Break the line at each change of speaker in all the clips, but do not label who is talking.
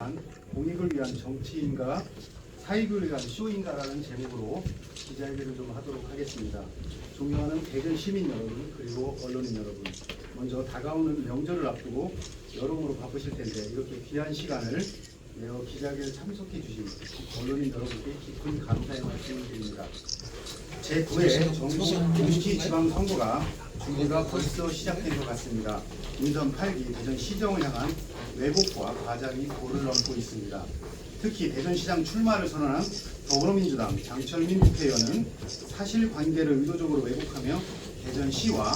위한 공익을 위한 정치인가 사익을 위한 쇼인가라는 제목으로 기자회견을 좀 하도록 하겠습니다. 존경하는 대전 시민 여러분 그리고 언론인 여러분, 먼저 다가오는 명절을 앞두고 여러모로 바쁘실 텐데 이렇게 귀한 시간을 내어 기자회견에 참석해 주신 언론인 여러분께 깊은 감사의 말씀을 드립니다. 제9회 전국 동시지방선거가 준비가 벌써 시작된 것 같습니다. 인선 8기 대전시정을 향한 왜곡과 과장이 도를 넘고 있습니다. 특히 대전시장 출마를 선언한 더불어민주당 장철민 국회의원은 사실관계를 의도적으로 왜곡하며 대전시와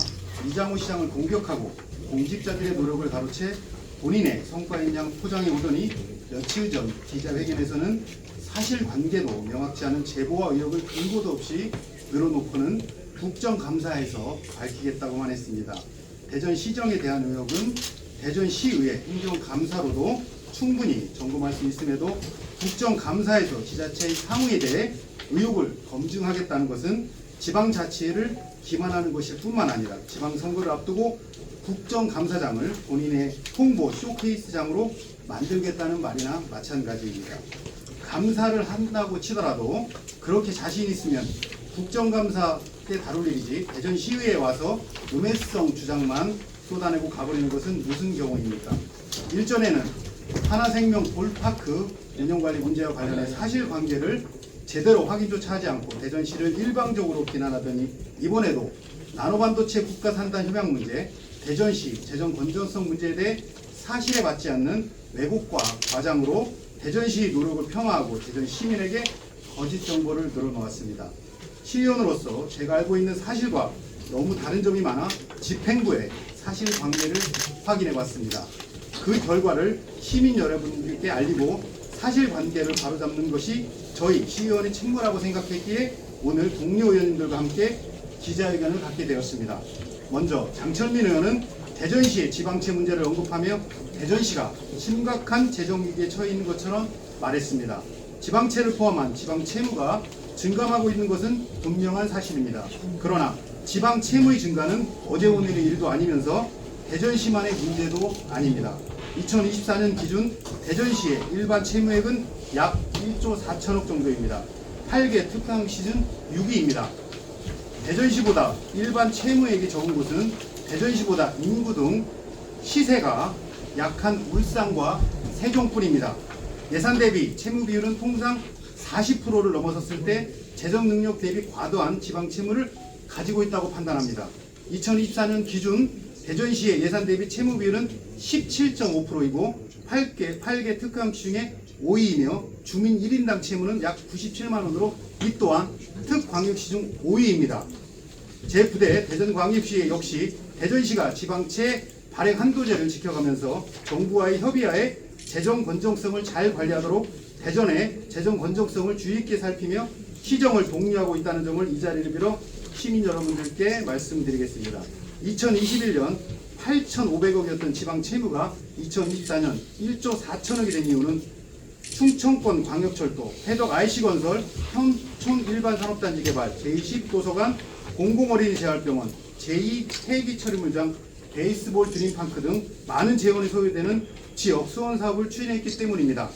이장호 시장을 공격하고 공직자들의 노력을 가로채 본인의 성과인 양 포장해 오더니 며칠 전 기자회견에서는 사실관계도 명확지 않은 제보와 의혹을 근거도 없이 늘어놓고는 국정감사에서 밝히겠다고만 했습니다. 대전시정에 대한 의혹은 대전시의회 행정감사로도 충분히 점검할 수 있음에도 국정감사에서 지자체의 사무에 대해 의혹을 검증하겠다는 것은 지방자치를 기만하는 것일 뿐만 아니라 지방선거를 앞두고 국정감사장을 본인의 홍보 쇼케이스장으로 만들겠다는 말이나 마찬가지입니다. 감사를 한다고 치더라도 그렇게 자신 있으면 국정감사 때 다룰 일이지 대전시의회에 와서 음해성 주장만 쏟아내고 가버리는 것은 무슨 경우입니까? 일전에는 하나생명 볼파크 운영관리 문제와 관련해 사실관계를 제대로 확인조차 하지 않고 대전시를 일방적으로 비난하더니 이번에도 나노반도체 국가산단 협약 문제, 대전시 재정 건전성 문제에 대해 사실에 맞지 않는 왜곡과 과장으로 대전시의 노력을 폄하하고 대전 시민에게 거짓 정보를 늘어놓았습니다. 시의원으로서 제가 알고 있는 사실과 너무 다른 점이 많아 집행부에 사실관계를 확인해봤습니다. 그 결과를 시민 여러분들께 알리고 사실관계를 바로잡는 것이 저희 시의원의 책무라고 생각했기에 오늘 동료 의원님들과 함께 기자회견을 갖게 되었습니다. 먼저 장철민 의원은 대전시의 지방채 문제를 언급하며 대전시가 심각한 재정위기에 처해 있는 것처럼 말했습니다. 지방채를 포함한 지방채무가 증감하고 있는 것은 분명한 사실입니다. 그러나 지방채무의 증가는 어제 오늘의 일도 아니면서 대전시만의 문제도 아닙니다. 2024년 기준 대전시의 일반 채무액은 약 1조 4천억 정도입니다. 8개 특강 시즌 6위입니다. 대전시보다 일반 채무액이 적은 곳은 대전시보다 인구 등 시세가 약한 울산과 세종뿐입니다. 예산 대비 채무 비율은 통상 40%를 넘어섰을 때 재정 능력 대비 과도한 지방 채무를 가지고 있다고 판단합니다. 2024년 기준 대전시의 예산 대비 채무 비율은 17.5%이고 8개 특강시 중에 5위이며 주민 1인당 채무는 약 97만 원으로 이 또한 특광역시 중 5위입니다. 제9대 대전광역시 역시 대전시가 지방채 발행 한도제를 지켜가면서 정부와의 협의하에 재정 건전성을 잘 관리하도록 대전의 재정 건전성을 주의 있게 살피며 시정을 독려하고 있다는 점을 이 자리를 빌어 시민 여러분들께 말씀드리겠습니다. 2021년 8,500억이었던 지방 채무가 2024년 1조 4천억이 된 이유는 충청권 광역철도, 해덕 IC건설, 현촌 일반산업단지 개발, 제20도서관, 공공어린이재활병원, 제2폐기처리물장, 베이스볼 드림파크 등 많은 재원이 소요되는 지역 수원 사업을 추진했기 때문입니다.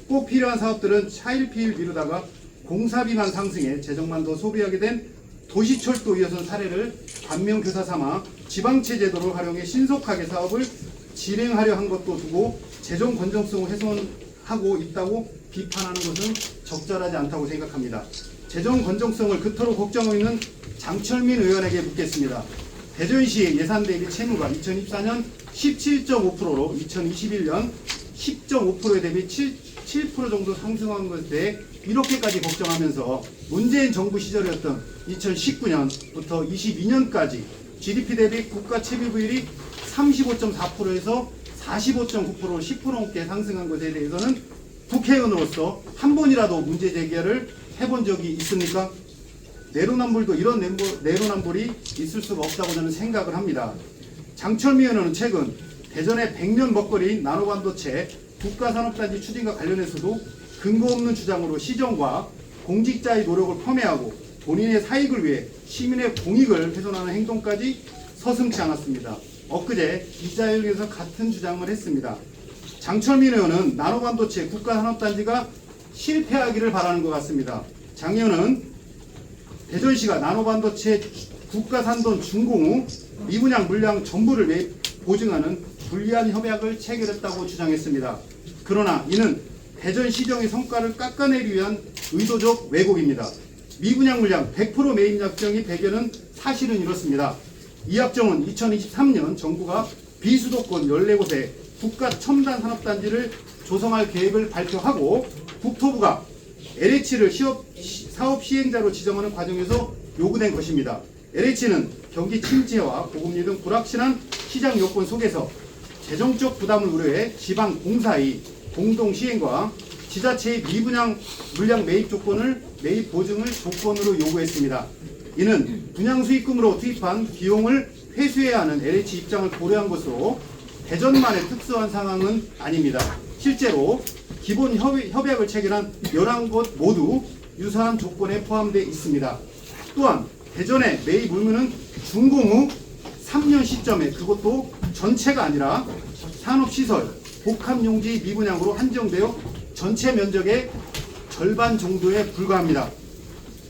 꼭 필요한 사업들은 차일피일 미루다가 공사비만 상승해 재정만 더 소비하게 된 도시철도 2호선 사례를 반면교사 삼아 지방채 제도를 활용해 신속하게 사업을 진행하려 한 것도 두고 재정 건전성을 훼손하고 있다고 비판하는 것은 적절하지 않다고 생각합니다. 재정 건전성을 그토록 걱정하고 있는 장철민 의원에게 묻겠습니다. 대전시의 예산 대비 채무가 2024년 17.5%로 2021년 10.5%에 대비 7% 정도 상승한 것에 대해 이렇게까지 걱정하면서 문재인 정부 시절이었던 2019년부터 22년까지 GDP 대비 국가 채무 비율이 35.4%에서 45.9%로 10% 넘게 상승한 것에 대해서는 국회의원으로서 한 번이라도 문제 제기를 해본 적이 있습니까? 내로남불도 이런 내로남불이 있을 수가 없다고 저는 생각을 합니다. 장철민 의원은 최근 대전의 100년 먹거리인 나노반도체 국가산업단지 추진과 관련해서도 근거 없는 주장으로 시정과 공직자의 노력을 폄훼하고 본인의 사익을 위해 시민의 공익을 훼손하는 행동까지 서슴지 않았습니다. 엊그제 기자회견에서 같은 주장을 했습니다. 장철민 의원은 나노반도체 국가산업단지가 실패하기를 바라는 것 같습니다. 장 의원은 대전시가 나노반도체 국가산돈 준공 후 미분양 물량 전부를 보증하는 불리한 협약을 체결했다고 주장했습니다. 그러나 이는 대전시정의 성과를 깎아내기 위한 의도적 왜곡입니다. 미분양 물량 100% 매입 약정이 배경은 사실은 이렇습니다. 이 약정은 2023년 정부가 비수도권 14곳에 국가 첨단 산업단지를 조성할 계획을 발표하고 국토부가 LH를 사업 시행자로 지정하는 과정에서 요구된 것입니다. LH는 경기 침체와 보급률 등 불확실한 시장 여건 속에서 재정적 부담을 우려해 지방 공사의 공동 시행과 지자체의 미분양 물량 매입 보증을 조건으로 요구했습니다. 이는 분양 수익금으로 투입한 비용을 회수해야 하는 LH 입장을 고려한 것으로 대전만의 특수한 상황은 아닙니다. 실제로 기본 협약을 체결한 11곳 모두 유사한 조건에 포함되어 있습니다. 또한 대전의 매입 의무는 준공 후 3년 시점에 그것도 전체가 아니라 산업시설, 복합용지 미분양으로 한정되어 전체 면적의 절반 정도에 불과합니다.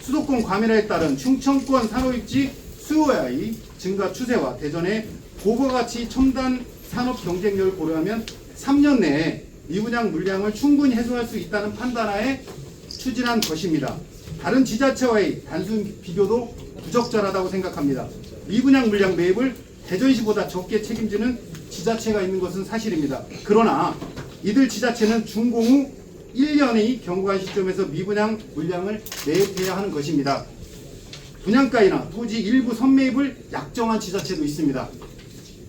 수도권 과밀화에 따른 충청권 산업입지 수요의 증가 추세와 대전의 고부가치 첨단 산업 경쟁력을 고려하면 3년 내에 미분양 물량을 충분히 해소할 수 있다는 판단하에 추진한 것입니다. 다른 지자체와의 단순 비교도 부적절하다고 생각합니다. 미분양 물량 매입을 대전시보다 적게 책임지는 지자체가 있는 것은 사실입니다. 그러나 이들 지자체는 준공 후 1년의 경과한 시점에서 미분양 물량을 매입해야 하는 것입니다. 분양가이나 토지 일부 선매입을 약정한 지자체도 있습니다.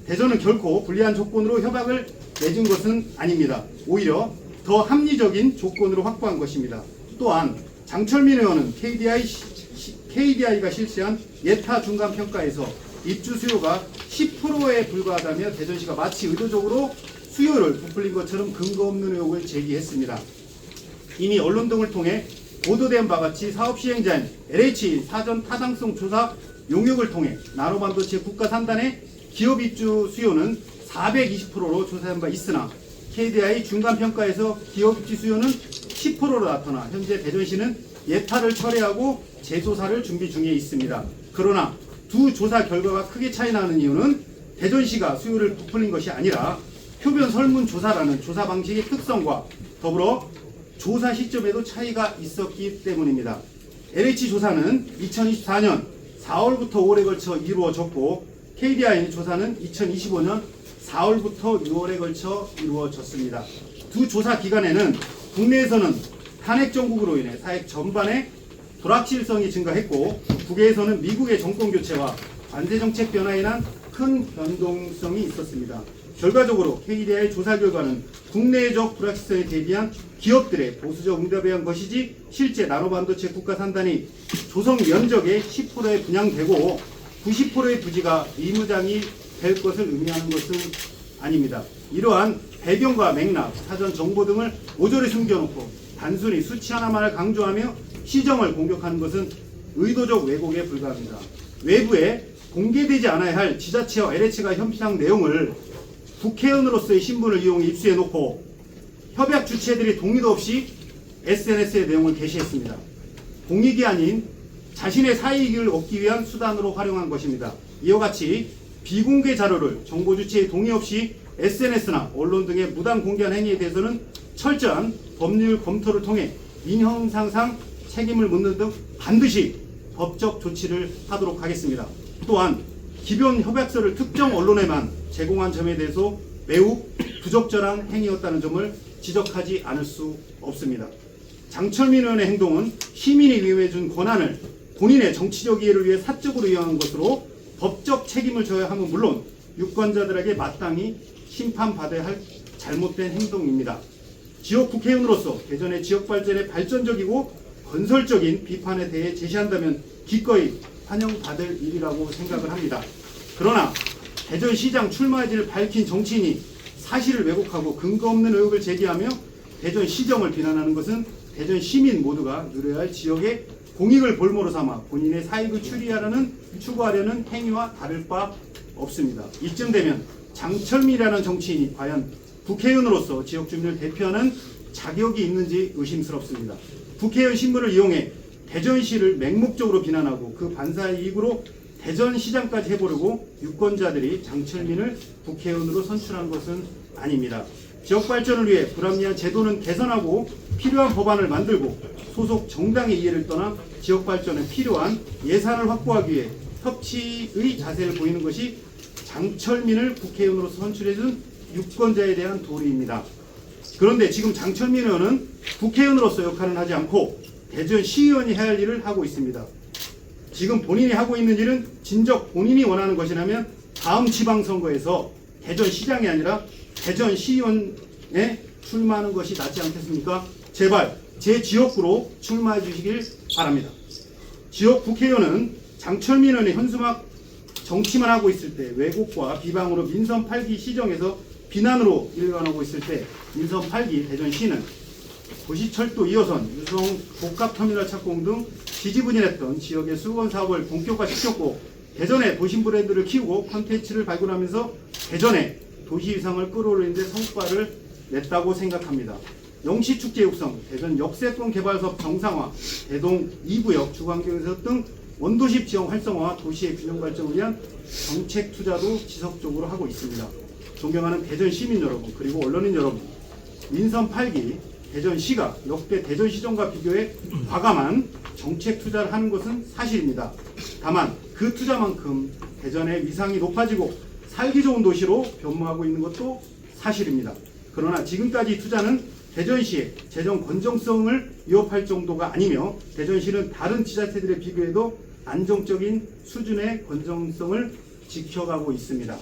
대전은 결코 불리한 조건으로 협약을 맺은 것은 아닙니다. 오히려 더 합리적인 조건으로 확보한 것입니다. 또한 장철민 의원은 KDI가 실시한 예타 중간평가에서 입주 수요가 10%에 불과하다며 대전시가 마치 의도적으로 수요를 부풀린 것처럼 근거 없는 의혹을 제기했습니다. 이미 언론 등을 통해 보도된 바와 같이 사업 시행자인 LH 사전 타당성 조사 용역을 통해 나노반도체 국가산단의 기업 입주 수요는 420%로 조사한 바 있으나 KDI 중간평가에서 기업 입주 수요는 10%로 나타나 현재 대전시는 예타를 철회하고 재조사를 준비 중에 있습니다. 그러나 두 조사 결과가 크게 차이 나는 이유는 대전시가 수요를 부풀린 것이 아니라 표변 설문조사라는 조사 방식의 특성과 더불어 조사 시점에도 차이가 있었기 때문입니다. LH 조사는 2024년 4월부터 5월에 걸쳐 이루어졌고 KDI 조사는 2025년 4월부터 6월에 걸쳐 이루어졌습니다. 두 조사 기간에는 국내에서는 탄핵 정국으로 인해 사회 전반의 불확실성이 증가했고 국외에서는 미국의 정권 교체와 관세 정책 변화에 인한 큰 변동성이 있었습니다. 결과적으로 KDI 조사 결과는 국내적 불확실성에 대비한 기업들의 보수적 응답에 의한 것이지 실제 나노반도체 국가산단이 조성 면적의 10%에 분양되고 90%의 부지가 의무장이 될 것을 의미하는 것은 아닙니다. 이러한 배경과 맥락, 사전 정보 등을 모조리 숨겨놓고 단순히 수치 하나만을 강조하며 시정을 공격하는 것은 의도적 왜곡에 불과합니다. 외부에 공개되지 않아야 할 지자체와 LH가 협상 내용을 국회의원으로서의 신분을 이용해 입수해놓고 협약 주체들이 동의도 없이 SNS의 내용을 게시했습니다. 공익이 아닌 자신의 사이익을 얻기 위한 수단으로 활용한 것입니다. 이와 같이 비공개 자료를 정보 주체의 동의 없이 SNS나 언론 등에 무단 공개한 행위에 대해서는 철저한 법률 검토를 통해 민형상상 책임을 묻는 등 반드시 법적 조치를 하도록 하겠습니다. 또한 기존 협약서를 특정 언론에만 제공한 점에 대해서 매우 부적절한 행위였다는 점을 지적하지 않을 수 없습니다. 장철민 의원의 행동은 시민이 위임해준 권한을 본인의 정치적 이해를 위해 사적으로 이용한 것으로 법적 책임을 져야 함은 물론 유권자들에게 마땅히 심판받아야 할 잘못된 행동입니다. 지역 국회의원으로서 대전의 지역 발전에 발전적이고 건설적인 비판에 대해 제시한다면 기꺼이 환영받을 일이라고 생각을 합니다. 그러나 대전시장 출마의지를 밝힌 정치인이 사실을 왜곡하고 근거 없는 의혹을 제기하며 대전시정을 비난하는 것은 대전 시민 모두가 누려야 할 지역의 공익을 볼모로 삼아 본인의 사익을 추구하려는 행위와 다를 바 없습니다. 이쯤 되면 장철민이라는 정치인이 과연 국회의원으로서 지역 주민을 대표하는 자격이 있는지 의심스럽습니다. 국회의원 신분을 이용해 대전시를 맹목적으로 비난하고 그 반사의 이익으로 대전시장까지 해보려고 유권자들이 장철민을 국회의원으로 선출한 것은 아닙니다. 지역 발전을 위해 불합리한 제도는 개선하고 필요한 법안을 만들고 소속 정당의 이해를 떠나 지역 발전에 필요한 예산을 확보하기 위해 협치의 자세를 보이는 것이 장철민을 국회의원으로서 선출해준 유권자에 대한 도리입니다. 그런데 지금 장철민 의원은 국회의원으로서 역할을 하지 않고 대전시의원이 해야 할 일을 하고 있습니다. 지금 본인이 하고 있는 일은 진작 본인이 원하는 것이라면 다음 지방선거에서 대전시장이 아니라 대전시의원에 출마하는 것이 낫지 않겠습니까? 제발 제 지역구로 출마해 주시길 바랍니다. 지역 국회의원은 장철민 의원의 현수막 정치만 하고 있을 때 왜곡과 비방으로 민선 8기 시정에서 비난으로 일관하고 있을 때 민선 8기 대전시는 도시철도 2호선, 유성 복합터미널 착공 등 지지부진했던 지역의 수건 사업을 본격화시켰고 대전의 도심 브랜드를 키우고 콘텐츠를 발굴하면서 대전의 도시 위상을 끌어올리는 데 성과를 냈다고 생각합니다. 영시축제 육성, 대전 역세권 개발사업 정상화, 대동 2구역 주관경에서 등 원도시 지역 활성화와 도시의 균형 발전을 위한 정책 투자도 지속적으로 하고 있습니다. 존경하는 대전 시민 여러분 그리고 언론인 여러분, 민선 8기 대전시가 역대 대전시정과 비교해 과감한 정책 투자를 하는 것은 사실입니다. 다만 그 투자만큼 대전의 위상이 높아지고 살기 좋은 도시로 변모하고 있는 것도 사실입니다. 그러나 지금까지 투자는 대전시의 재정 건전성을 위협할 정도가 아니며 대전시는 다른 지자체들에 비교해도 안정적인 수준의 건전성을 지켜가고 있습니다.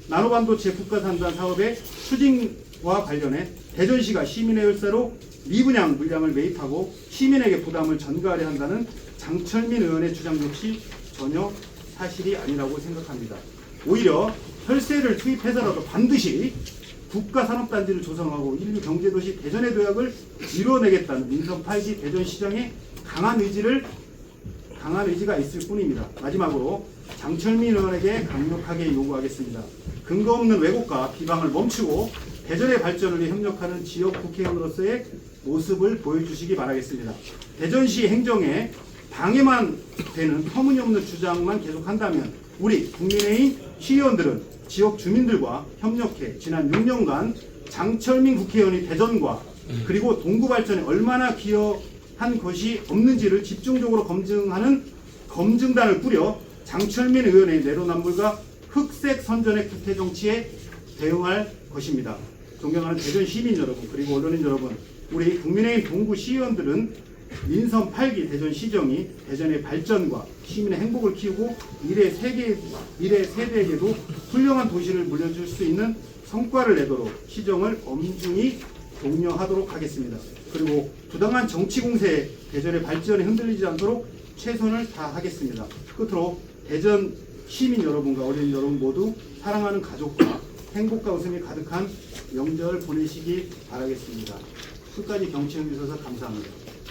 나노반도체 국가산단 사업의 추진과 관련해 대전시가 시민의 열쇠로 미분양 물량을 매입하고 시민에게 부담을 전가하려 한다는 장철민 의원의 주장 역시 전혀 사실이 아니라고 생각합니다. 오히려 혈세를 투입해서라도 반드시 국가산업단지를 조성하고 인류 경제도시 대전의 도약을 이루어내겠다는 민선 8기 대전시장의 강한 의지가 있을 뿐입니다. 마지막으로 장철민 의원에게 강력하게 요구하겠습니다. 근거 없는 왜곡과 비방을 멈추고 대전의 발전을 위해 협력하는 지역 국회의원으로서의 모습을 보여주시기 바라겠습니다. 대전시 행정에 방해만 되는 터무니없는 주장만 계속한다면 우리 국민의힘 시의원들은 지역 주민들과 협력해 지난 6년간 장철민 국회의원이 대전과 그리고 동구 발전에 얼마나 기여한 것이 없는지를 집중적으로 검증하는 검증단을 꾸려 장철민 의원의 내로남불과 흑색 선전의 구태 정치에 대응할 것입니다. 존경하는 대전 시민 여러분 그리고 언론인 여러분, 우리 국민의힘 동구 시의원들은 민선 8기 대전 시정이 대전의 발전과 시민의 행복을 키우고 미래 세대에게도 훌륭한 도시를 물려줄 수 있는 성과를 내도록 시정을 엄중히 독려하도록 하겠습니다. 그리고 부당한 정치 공세에 대전의 발전이 흔들리지 않도록 최선을 다하겠습니다. 끝으로 대전 시민 여러분과 어린이 여러분 모두 사랑하는 가족과 행복과 웃음이 가득한 명절 보내시기 바라겠습니다. 끝까지 경청해 주셔서 감사합니다.